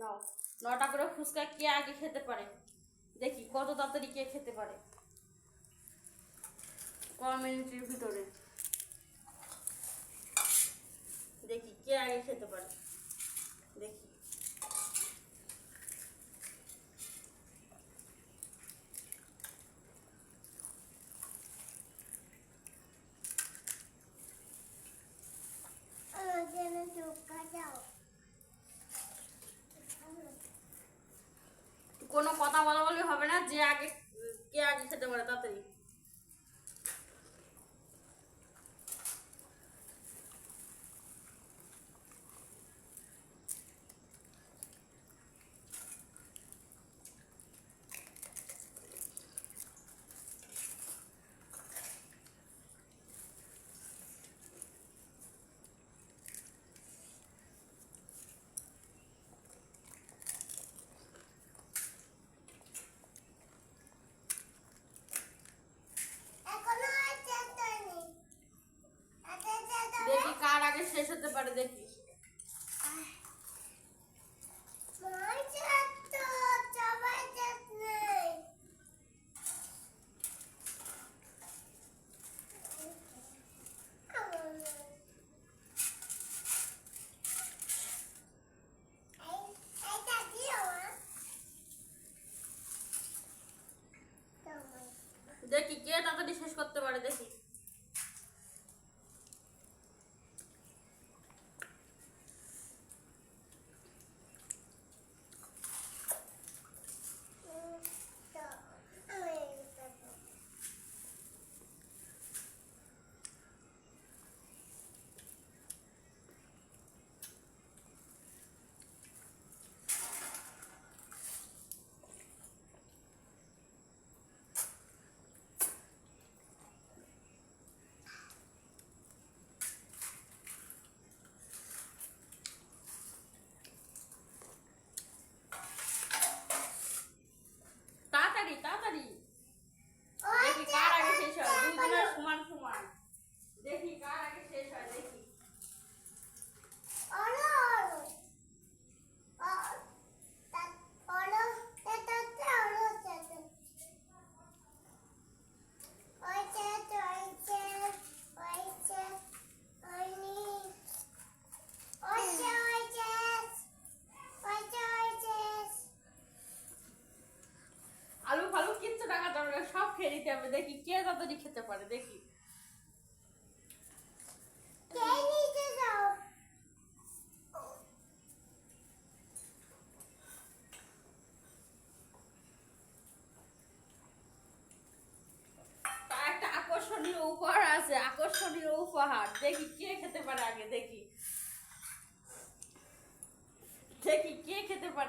নাও 9টা করে ফুচকা কে আগে খেতে পারে দেখি, কত তাড়াতাড়ি কে খেতে পারে কমিউনিটির ভিতরে। দেখি কে আগে খেতে পারে, দেখি। কোনো কথা বলা বলি হবে না, যে আগে কে আগে খেতে পারে তাড়াতাড়ি। দেখি কার আগে শেষ হতে পারে, দেখি। দেখি কে তাড়াতাড়ি শেষ করতে পারে, দেখি। তাড়াতাড়ি তাড়াতাড়ি দেখি কার আগে শেষ হয়, দুজনের সমান সমান। দেখি কার আগে শেষ হয়, দেখি। আলু ফালু কিচ্ছু টাকা দরকার, সব খেয়ে নিতে হবে। দেখি কে তাড়াতাড়ি খেতে পারে, দেখি। তার একটা আকর্ষণীয় উপহার আছে, আকর্ষণীয় উপহার। দেখি কে খেতে পারে আগে, দেখি। দেখি কে খেতে পারে।